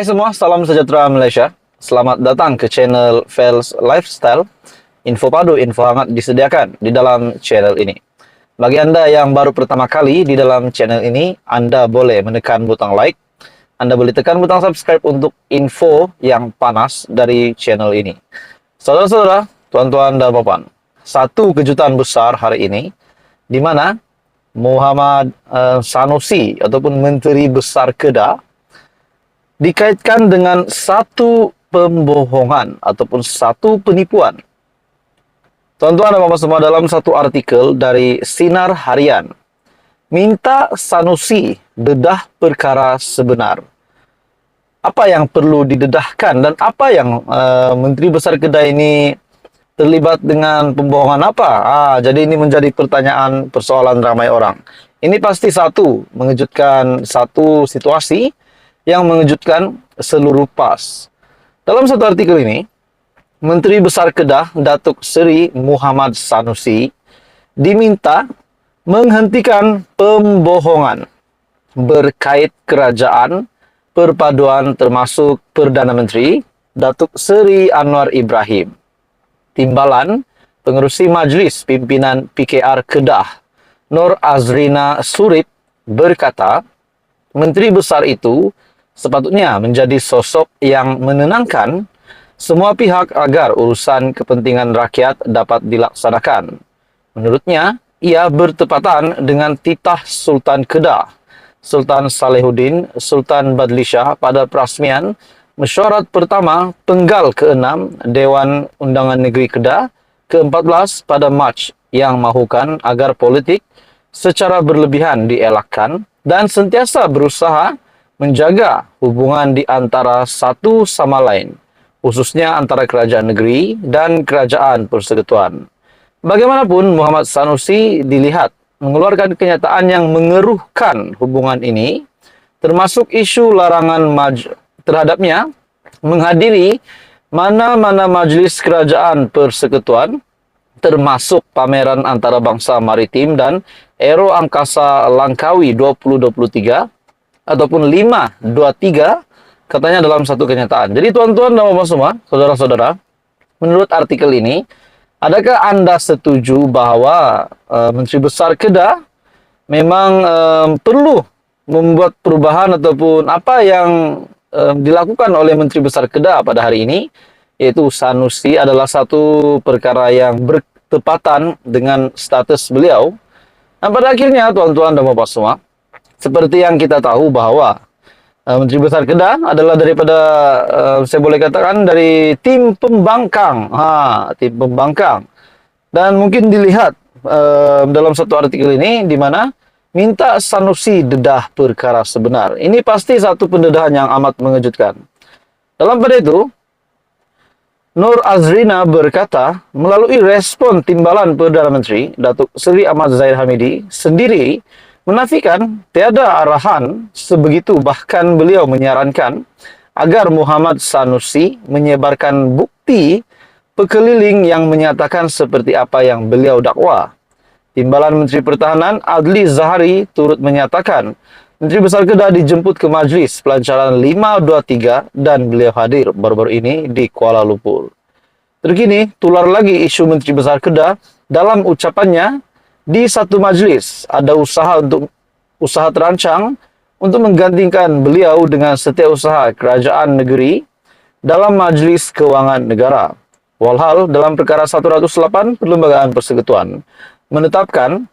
Hai semua, salam sejahtera Malaysia. Selamat datang ke channel Fels Lifestyle. Info padu, info hangat disediakan di dalam channel ini. Bagi Anda yang baru pertama kali di dalam channel ini, Anda boleh menekan butang like. Anda boleh tekan butang subscribe untuk info yang panas dari channel ini. Saudara-saudara, tuan-tuan dan puan, satu kejutan besar hari ini, di mana Muhammad Sanusi ataupun Menteri Besar Kedah dikaitkan dengan satu pembohongan ataupun satu penipuan. Tuan-tuan dan puan semua, dalam satu artikel dari Sinar Harian, minta Sanusi dedah perkara sebenar. Apa yang perlu didedahkan dan apa yang Menteri Besar Kedah ini terlibat dengan pembohongan apa? Jadi ini menjadi pertanyaan persoalan ramai orang. Ini pasti mengejutkan satu situasi yang mengejutkan seluruh PAS. Dalam satu artikel ini, Menteri Besar Kedah, Datuk Seri Muhammad Sanusi, diminta menghentikan pembohongan berkait kerajaan perpaduan termasuk Perdana Menteri Datuk Seri Anwar Ibrahim. Timbalan Pengerusi Majlis Pimpinan PKR Kedah, Nur Azrina Surip, berkata, Menteri Besar itu sepatutnya menjadi sosok yang menenangkan semua pihak agar urusan kepentingan rakyat dapat dilaksanakan. Menurutnya, ia bertepatan dengan titah Sultan Kedah, Sultan Salehuddin Sultan Badlishah pada perasmian mesyuarat pertama Penggal ke-6 Dewan Undangan Negeri Kedah ke-14 pada Mac yang mahukan agar politik secara berlebihan dielakkan dan sentiasa berusaha menjaga hubungan di antara satu sama lain, khususnya antara kerajaan negeri dan kerajaan persekutuan. Bagaimanapun, Muhammad Sanusi dilihat mengeluarkan kenyataan yang mengeruhkan hubungan ini, termasuk isu larangan terhadapnya menghadiri mana-mana majlis kerajaan persekutuan, termasuk pameran antarabangsa maritim dan Aero Angkasa Langkawi 2023 ataupun 523, katanya dalam satu kenyataan. Jadi tuan-tuan dan puan semua, saudara-saudara, menurut artikel ini, adakah Anda setuju bahwa Menteri Besar Kedah memang perlu membuat perubahan ataupun apa yang dilakukan oleh Menteri Besar Kedah pada hari ini, yaitu Sanusi adalah satu perkara yang bertepatan dengan status beliau. Dan pada akhirnya, tuan-tuan dan puan semua, seperti yang kita tahu bahwa Menteri Besar Kedah adalah daripada, saya boleh katakan, dari tim pembangkang. Tim pembangkang. Dan mungkin dilihat dalam satu artikel ini, di mana minta Sanusi dedah perkara sebenar. Ini pasti satu pendedahan yang amat mengejutkan. Dalam pada itu, Nur Azrina berkata, melalui respon timbalan Perdana Menteri, Datuk Seri Ahmad Zahid Hamidi sendiri menafikan tiada arahan sebegitu, bahkan beliau menyarankan agar Muhammad Sanusi menyebarkan bukti pekeliling yang menyatakan seperti apa yang beliau dakwa. Timbalan Menteri Pertahanan Adli Zahari turut menyatakan Menteri Besar Kedah dijemput ke Majlis Pelancaran 523 dan beliau hadir baru-baru ini di Kuala Lumpur. Terkini, tular lagi isu Menteri Besar Kedah dalam ucapannya di satu majlis ada usaha terancang untuk menggantikan beliau dengan setiausaha kerajaan negeri dalam Majlis Kewangan Negara. Walhal dalam perkara 108 Perlembagaan Persekutuan menetapkan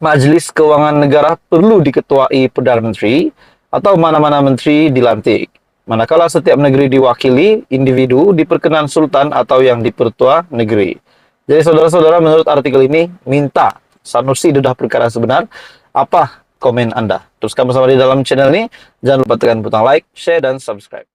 Majlis Kewangan Negara perlu diketuai Perdana Menteri atau mana-mana menteri dilantik, manakala setiap negeri diwakili individu diperkenan sultan atau yang dipertua negeri. Jadi saudara-saudara, menurut artikel ini minta Sanusi dedah perkara sebenar. Apa komen Anda? Teruskan bersama di dalam channel ini. Jangan lupa tekan butang like, share, dan subscribe.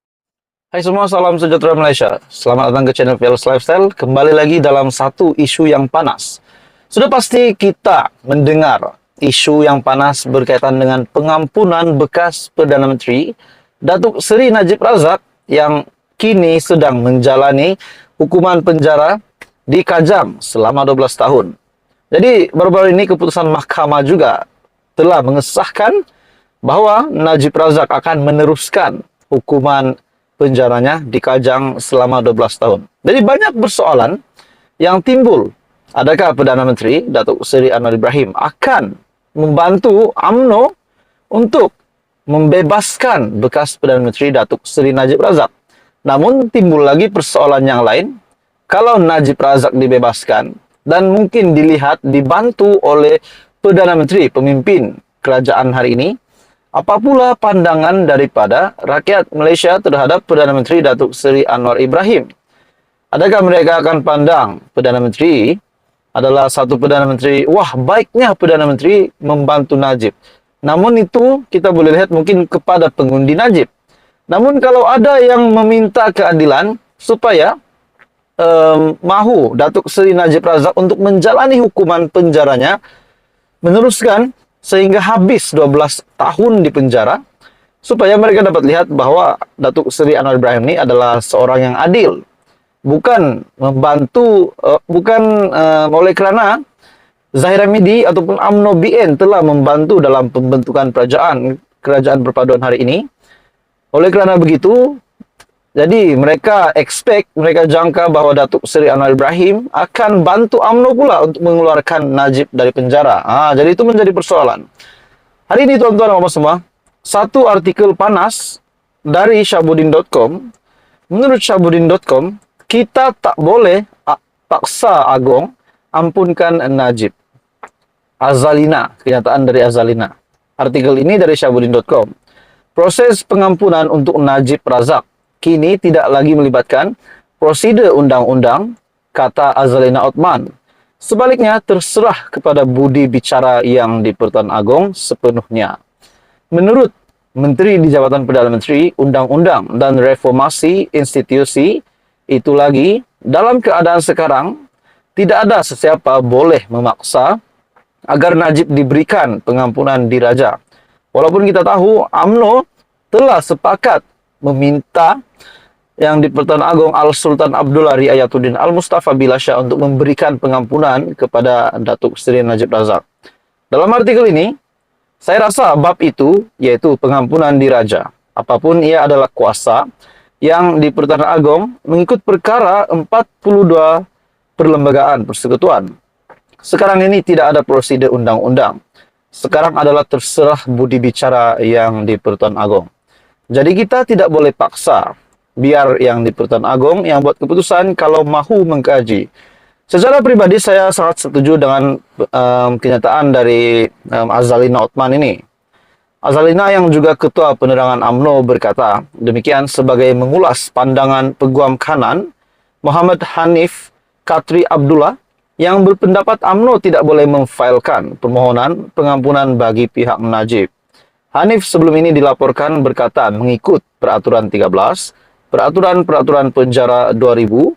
Hai semua, salam sejahtera Malaysia. Selamat datang ke channel Fels Lifestyle. Kembali lagi dalam satu isu yang panas. Sudah pasti kita mendengar isu yang panas berkaitan dengan pengampunan bekas Perdana Menteri Datuk Seri Najib Razak yang kini sedang menjalani hukuman penjara di Kajang selama 12 tahun. Jadi baru-baru ini keputusan mahkamah juga telah mengesahkan bahwa Najib Razak akan meneruskan hukuman penjaranya dikajang selama 12 tahun. Jadi banyak persoalan yang timbul. Adakah Perdana Menteri Datuk Seri Anwar Ibrahim akan membantu UMNO untuk membebaskan bekas Perdana Menteri Datuk Seri Najib Razak? Namun timbul lagi persoalan yang lain. Kalau Najib Razak dibebaskan dan mungkin dilihat dibantu oleh Perdana Menteri pemimpin kerajaan hari ini, apa pula pandangan daripada rakyat Malaysia terhadap Perdana Menteri Datuk Seri Anwar Ibrahim? Adakah mereka akan pandang Perdana Menteri adalah satu Perdana Menteri, wah baiknya Perdana Menteri membantu Najib. Namun itu kita boleh lihat mungkin kepada pengundi Najib. Namun kalau ada yang meminta keadilan supaya mahu Datuk Seri Najib Razak untuk menjalani hukuman penjaranya, meneruskan sehingga habis 12 tahun di penjara, supaya mereka dapat lihat bahwa Datuk Seri Anwar Ibrahim ini adalah seorang yang adil. Bukan membantu, oleh kerana Zahir Hamidi ataupun UMNO BN telah membantu dalam pembentukan kerajaan perpaduan hari ini. Oleh kerana begitu, jadi mereka jangka bahwa Datuk Seri Anwar Ibrahim akan bantu UMNO pula untuk mengeluarkan Najib dari penjara. Jadi itu menjadi persoalan. Hari ini tuan-tuan dan puan semua, satu artikel panas dari Syahbudin.com. Menurut Syahbudin.com, kita tak boleh paksa Agong ampunkan Najib. Azalina, kenyataan dari Azalina. Artikel ini dari Syahbudin.com. Proses pengampunan untuk Najib Razak kini tidak lagi melibatkan prosedur undang-undang, kata Azalina Othman. Sebaliknya, terserah kepada budi bicara yang di Pertuan Agong sepenuhnya. Menurut Menteri di Jabatan Perdana Menteri, Undang-Undang dan Reformasi Institusi, itu lagi, dalam keadaan sekarang, tidak ada sesiapa boleh memaksa agar Najib diberikan pengampunan diraja. Walaupun kita tahu UMNO telah sepakat meminta yang di Pertuan Agong Al-Sultan Abdullah Riayatuddin Al-Mustafa Bilasya untuk memberikan pengampunan kepada Datuk Seri Najib Razak. Dalam artikel ini, saya rasa bab itu, yaitu pengampunan diraja. Apapun ia adalah kuasa yang di Pertuan Agong mengikut perkara 42 Perlembagaan Persekutuan. Sekarang ini tidak ada prosedur undang-undang. Sekarang adalah terserah budi bicara yang di Pertuan Agong. Jadi kita tidak boleh paksa, biar yang di Pertuan Agong yang buat keputusan kalau mahu mengkaji. Secara pribadi saya sangat setuju dengan kenyataan dari Azalina Othman ini. Azalina yang juga Ketua Penerangan UMNO berkata demikian sebagai mengulas pandangan Peguam Kanan Muhammad Hanif Katri Abdullah yang berpendapat UMNO tidak boleh memfailkan permohonan pengampunan bagi pihak Najib. Hanif sebelum ini dilaporkan berkata mengikut Peraturan 13, Peraturan Penjara 2000,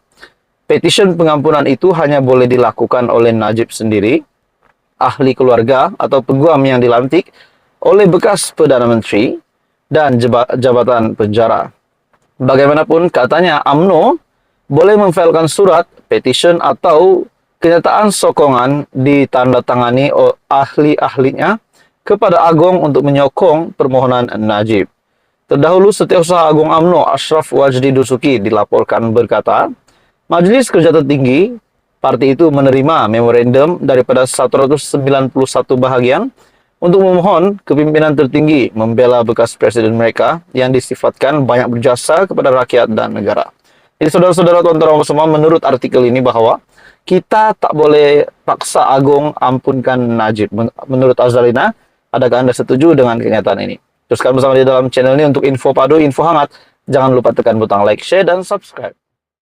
petisyen pengampunan itu hanya boleh dilakukan oleh Najib sendiri, ahli keluarga atau peguam yang dilantik oleh bekas Perdana Menteri dan jabatan penjara. Bagaimanapun katanya UMNO boleh memfailkan surat, petisyen atau kenyataan sokongan ditandatangani oleh ahli-ahlinya kepada Agong untuk menyokong permohonan Najib. Terdahulu Setiausaha Agung UMNO Ashraf Wajdi Dusuki dilaporkan berkata, Majelis Kerja Tertinggi parti itu menerima memorandum daripada 191 bahagian untuk memohon kepimpinan tertinggi membela bekas presiden mereka yang disifatkan banyak berjasa kepada rakyat dan negara. Jadi saudara-saudara, tuan-tuan semua, menurut artikel ini bahwa kita tak boleh paksa Agong ampunkan Najib. Menurut Azalina, adakah Anda setuju dengan kenyataan ini? Teruskan bersama di dalam channel ini untuk info padu, info hangat. Jangan lupa tekan butang like, share, dan subscribe.